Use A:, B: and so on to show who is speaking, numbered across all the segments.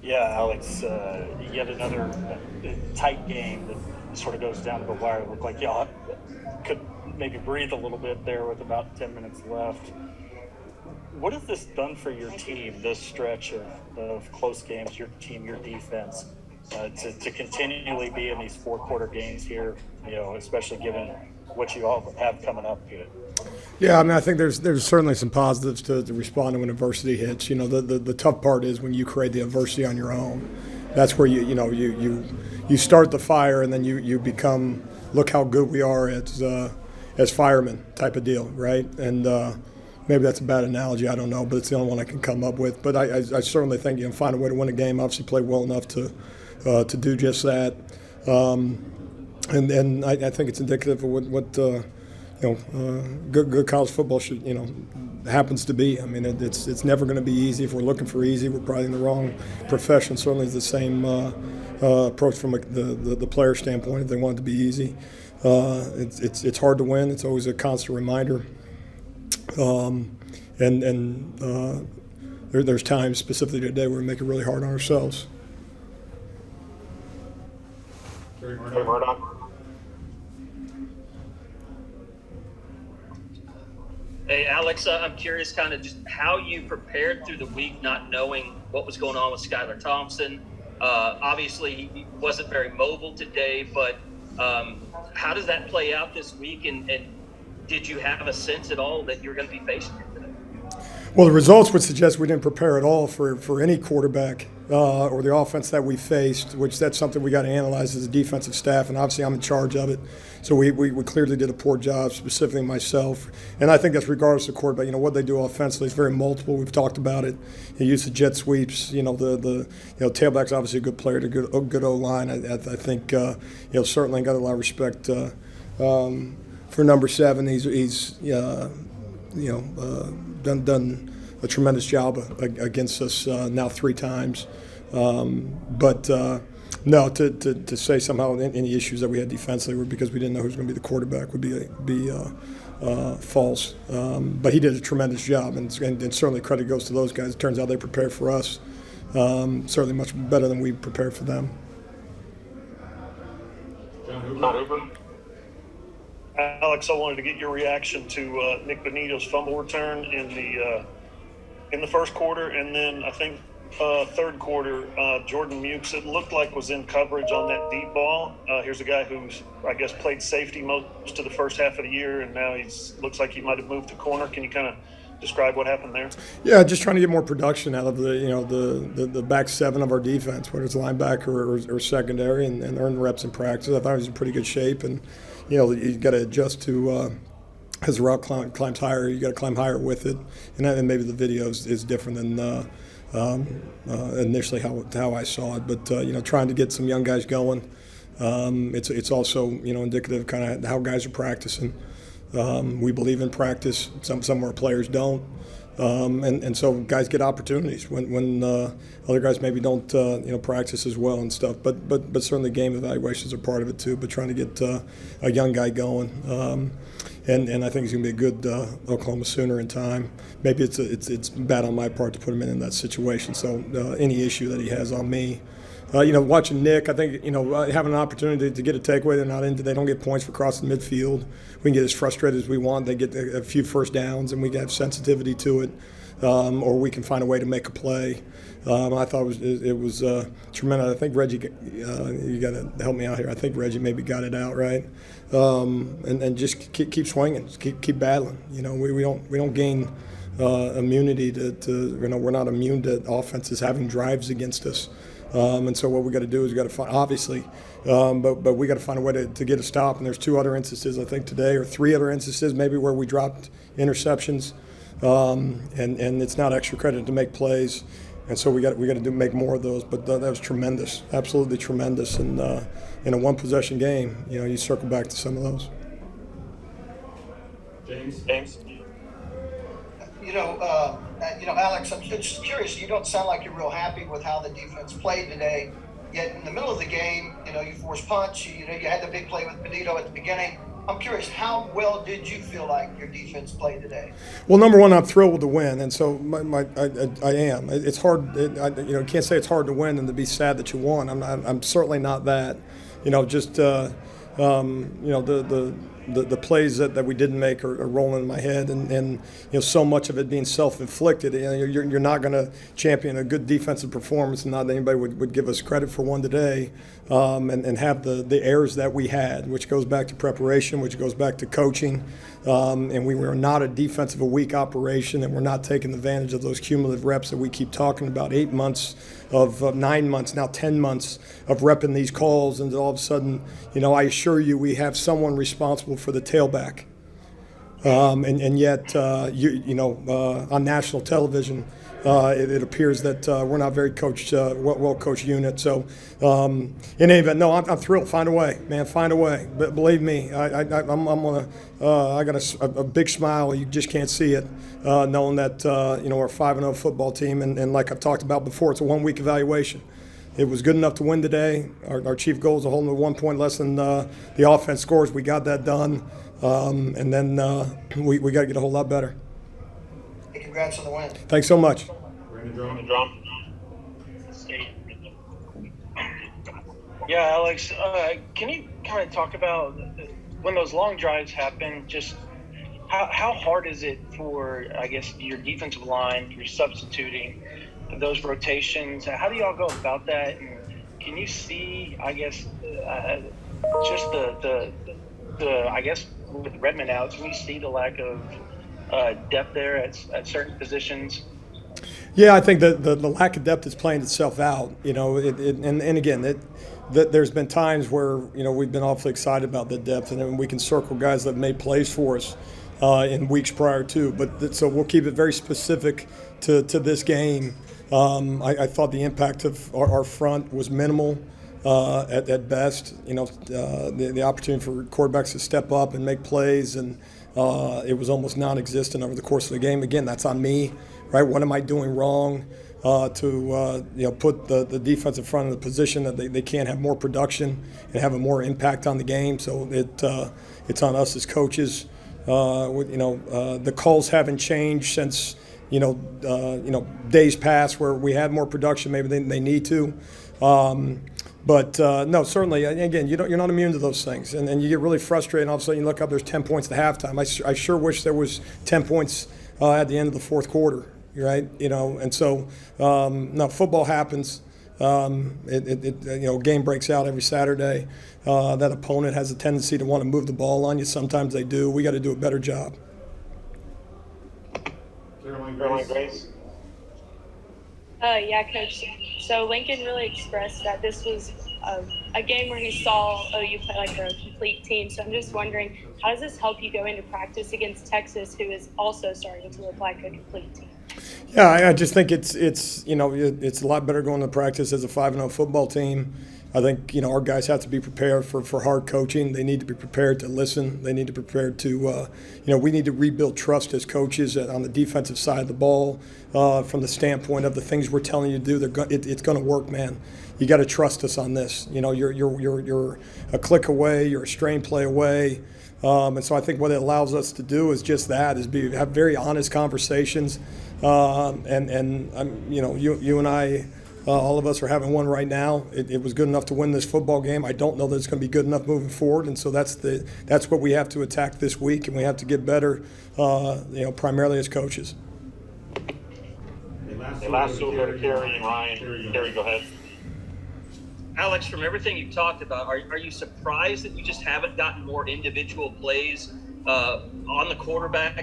A: Yeah, Alex, yet another tight game that sort of goes down to the wire. It looked like y'all could maybe breathe a little bit there with about 10 minutes left. What has this done for your team, this stretch of close games, your team, your defense, to continually be in these four-quarter games here, especially given what you all have coming up here?
B: Yeah, I mean, I think there's certainly some positives to responding when adversity hits. The tough part is when you create the adversity on your own. That's where you start the fire and then you become, look how good we are as firemen type of deal, right? And maybe that's a bad analogy, I don't know, but it's the only one I can come up with. But I certainly think you can find a way to win a game. Obviously, play well enough to do just that. And I think it's indicative of what good college football should, happens to be. I mean, it's never going to be easy. If we're looking for easy, we're probably in the wrong profession. Certainly, it's the same approach from the player standpoint. If they want it to be easy, it's hard to win. It's always a constant reminder. There's times specifically today where we make it really hard on ourselves.
C: Hey, Murdoch.
D: Hey, Alex, I'm curious kind of just how you prepared through the week, not knowing what was going on with Skylar Thompson. Obviously, he wasn't very mobile today, but how does that play out this week? And did you have a sense at all that you were going to be facing him today?
B: Well, the results would suggest we didn't prepare at all for any quarterback or the offense that we faced, which that's something we got to analyze as a defensive staff, and obviously I'm in charge of it. So we clearly did a poor job, specifically myself. And I think that's regardless of quarterback. What they do offensively is very multiple. We've talked about it. You use the jet sweeps. The tailback's obviously a good player, a good O-line. I think certainly got a lot of respect for number 7. He's done a tremendous job against us now 3 times. No, to say somehow any issues that we had defensively were because we didn't know who was going to be the quarterback would be false. But he did a tremendous job, and certainly credit goes to those guys. It turns out they prepared for us certainly much better than we prepared for them.
C: Alex, I wanted to get your reaction to Nick Benito's fumble return in the first quarter, and then I think third quarter, Jordan Mukes, it looked like was in coverage on that deep ball. Here's a guy who's, I guess, played safety most of the first half of the year, and now looks like he might have moved to corner. Can you kind of describe what happened there?
B: Yeah, just trying to get more production out of the back 7 of our defense, whether it's linebacker or secondary, and earn reps in practice. I thought he was in pretty good shape, and you got to adjust to. As the route climbs higher, you got to climb higher with it, and maybe the video is different than initially how I saw it. But trying to get some young guys going, it's also indicative kind of how guys are practicing. We believe in practice. Some of our players don't, and so guys get opportunities when other guys maybe don't practice as well and stuff. But certainly game evaluations are part of it too. But trying to get a young guy going. And I think he's going to be a good Oklahoma Sooner in time. Maybe it's bad on my part to put him in that situation. So any issue that he has on me, watching Nick, I think having an opportunity to get a takeaway, they don't get points for crossing midfield. We can get as frustrated as we want. They get a few first downs, and we can have sensitivity to it, or we can find a way to make a play. I thought it was tremendous. I think Reggie, you got to help me out here. I think Reggie maybe got it out right, and just keep swinging, keep battling. We don't gain immunity to we're not immune to offenses having drives against us. And so what we got to do is we got to find, obviously, but we got to find a way to get a stop. And there's 2 other instances I think today, or 3 other instances maybe where we dropped interceptions, and it's not extra credit to make plays. And so we got to make more of those. But that was tremendous, absolutely tremendous. And in a 1-possession game, you circle back to some of those.
C: James.
E: Alex, I'm just curious. You don't sound like you're real happy with how the defense played today. Yet in the middle of the game, you forced punch. You had the big play with Benito at the beginning. I'm curious, how well did you feel like your defense played today?
B: Well, number one, I'm thrilled with the win, and so I am. It's hard, you can't say it's hard to win and to be sad that you won. I'm certainly not that. Just the plays that we didn't make are rolling in my head, and so much of it being self-inflicted. You're not going to champion a good defensive performance, and not anybody would give us credit for one today, and have the errors that we had, which goes back to preparation, which goes back to coaching, and we were not a defensive a week operation, and we're not taking advantage of those cumulative reps that we keep talking about. 8 months of 9 months, now 10 months of repping these calls, and all of a sudden, I assure you, we have someone responsible for the tailback, and yet, on national television, it appears that we're not very well coached unit. So, in any event, no, I'm thrilled. Find a way, man. Find a way. But believe me, I'm gonna. I got a big smile. You just can't see it, knowing that we're a 5-0 football team, and like I've talked about before, it's a 1-week evaluation. It was good enough to win today. Our chief goal is to hold them to 1 point less than the offense scores. We got that done, and then we got to get a whole lot better.
E: Hey, congrats on the win.
B: Thanks so much.
F: Yeah, Alex, can you kind of talk about when those long drives happen, just how hard is it for, I guess, your defensive line, you're substituting those rotations? How do y'all go about that? And can you see, I guess, just the I guess, with Redmond out, can you see the lack of depth there at certain positions?
B: Yeah, I think the lack of depth is playing itself out. And again, there's been times where we've been awfully excited about the depth, and we can circle guys that have made plays for us in weeks prior to. But so we'll keep it very specific to this game. I thought the impact of our front was minimal at best. The opportunity for quarterbacks to step up and make plays, and it was almost non-existent over the course of the game. Again, that's on me. Right? What am I doing wrong to put the defense in front of the position that they can't have more production and have a more impact on the game? So it's on us as coaches. The calls haven't changed since days past where we had more production maybe than they need to. But no, certainly, again, you're not immune to those things, and you get really frustrated. And all of a sudden, you look up, there's 10 points at halftime. I sure wish there was 10 points at the end of the fourth quarter. Right, and so no, football happens. Game breaks out every Saturday. That opponent has a tendency to want to move the ball on you. Sometimes they do. We got to do a better job.
C: Caroline Grace.
G: Yeah, Coach. So Lincoln really expressed that this was a game where he saw OU play like a complete team. So I'm just wondering, how does this help you go into practice against Texas, who is also starting to look like a complete team?
B: Yeah, I just think it's a lot better going to practice as a 5-0 football team. I think our guys have to be prepared for hard coaching. They need to be prepared to listen. They need to be prepared to we need to rebuild trust as coaches on the defensive side of the ball, from the standpoint of the things we're telling you to do. It's going to work, man. You got to trust us on this. You're a click away. You're a strain play away. And so I think what it allows us to do is just that: have very honest conversations. And you and I, all of us are having one right now. It was good enough to win this football game. I don't know that it's going to be good enough moving forward, and so that's what we have to attack this week, and we have to get better, primarily as coaches.
C: The last two go to Kerry and Ryan. Kerry, go ahead.
D: Alex, from everything you've talked about, are you surprised that you just haven't gotten more individual plays on the quarterback?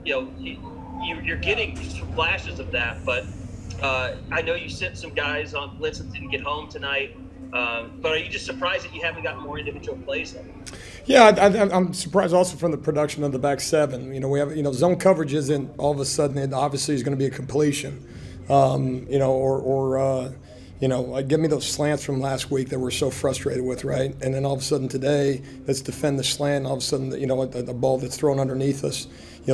D: You're getting flashes of that, but I know you sent some guys on blitz that didn't get home tonight. But are you just surprised that you haven't gotten more individual plays there?
B: Yeah, I'm surprised also from the production of the back seven. We have, zone coverage isn't all of a sudden it obviously is going to be a completion, give me those slants from last week that we're so frustrated with, right? And then all of a sudden today, let's defend the slant. And all of a sudden, a ball that's thrown underneath us,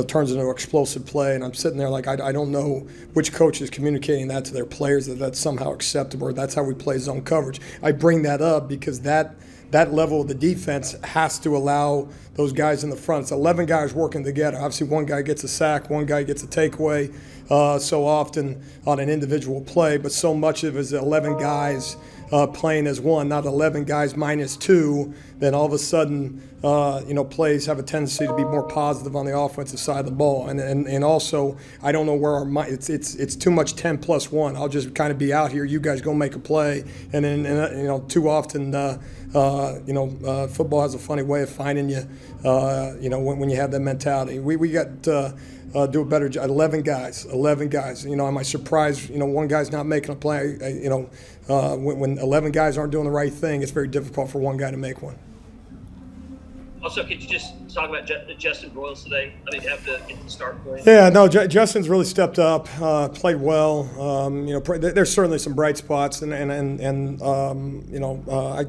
B: turns into an explosive play. And I'm sitting there like, I don't know which coach is communicating that to their players, that that's somehow acceptable, or that's how we play zone coverage. I bring that up because that that level of the defense has to allow those guys in the front. It's 11 guys working together. Obviously, one guy gets a sack, one guy gets a takeaway so often on an individual play, but so much of it is 11 guys playing as one, not 11 guys minus two. Then all of a sudden, plays have a tendency to be more positive on the offensive side of the ball. And also, I don't know where our mind. It's too much 10 plus 1. I'll just kind of be out here. You guys go make a play, and then too often, football has a funny way of finding you. When you have that mentality, we got. Do a better job. 11 guys. Am I surprised? One guy's not making a play. When 11 guys aren't doing the right thing, it's very difficult for one guy to make one.
D: Also, could you just talk about Justin Broyles today? I mean, have to get the start for him.
B: Yeah, no, Justin's really stepped up, played well. There's certainly some bright spots, and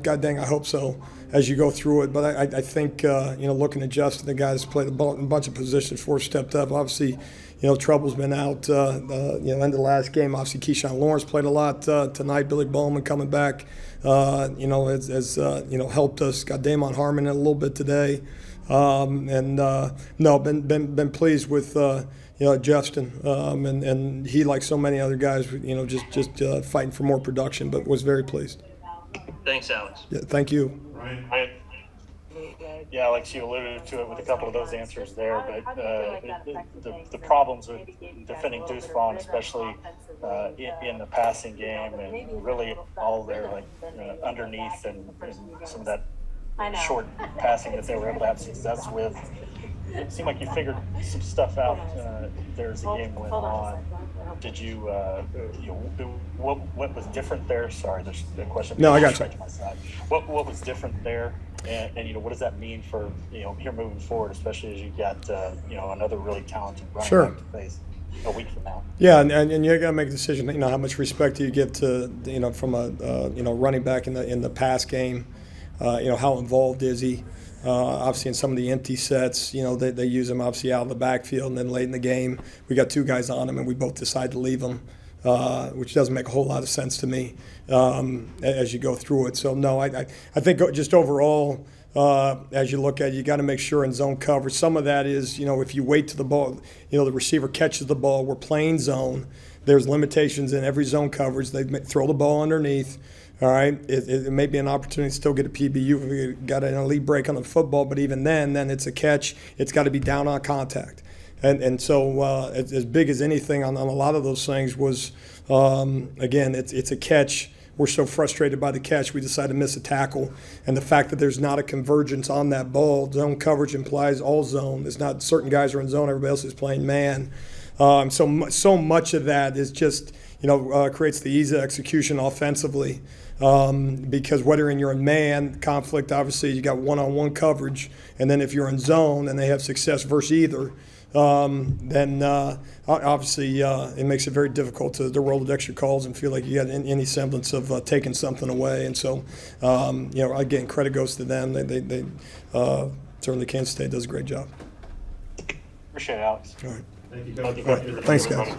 B: God dang, I hope so as you go through it. But I think, looking at Justin, the guy's played a bunch of positions for us, stepped up. Obviously, Trouble's been out, end of the last game. Obviously, Keyshawn Lawrence played a lot tonight. Billy Bowman coming back, has helped us. Got Damon Harmon in a little bit today. Been pleased with, Justin. And he, like so many other guys, just fighting for more production, but was very pleased.
D: Thanks, Alex.
B: Yeah, thank you.
C: Ryan.
A: Yeah, Alex, you alluded to it with a couple of those answers there, but the problems with defending Deuce Vaughn, especially in the passing game, and really all their underneath and some of that short passing that they were able to have success with. It seemed like you figured some stuff out there as the game went on. Did you, what was different there? Sorry, there's a question.
B: No, I got you.
A: What was different there? And what does that mean for, here moving forward, especially as you got, another really talented running back to face a week from now?
B: Yeah, and you got to make a decision, how much respect do you give to, from a, running back in the pass game? How involved is he? Obviously, in some of the empty sets, they use him obviously out of the backfield, and then late in the game, we got two guys on him, and we both decide to leave him, which doesn't make a whole lot of sense to me as you go through it. So, no, I think just overall, as you look at it, you got to make sure in zone coverage. Some of that is, if you wait till the ball, the receiver catches the ball, we're playing zone. There's limitations in every zone coverage. They throw the ball underneath. All right, it may be an opportunity to still get a PBU if we got an elite break on the football, but even then it's a catch. It's got to be down on contact. And so as big as anything on a lot of those things was, again, it's a catch. We're so frustrated by the catch, we decide to miss a tackle. And the fact that there's not a convergence on that ball, zone coverage implies all zone. It's not certain guys are in zone, everybody else is playing man. So much of that is just, creates the ease of execution offensively. Because whether you're in man conflict, obviously you got one-on-one coverage, and then if you're in zone and they have success versus either, then obviously it makes it very difficult to roll the extra calls and feel like you got any semblance of taking something away. And so, again, credit goes to them. They certainly Kansas State does a great job.
A: Appreciate it, Alex.
B: All right.
C: Thank you,
B: All right. Thanks, guys.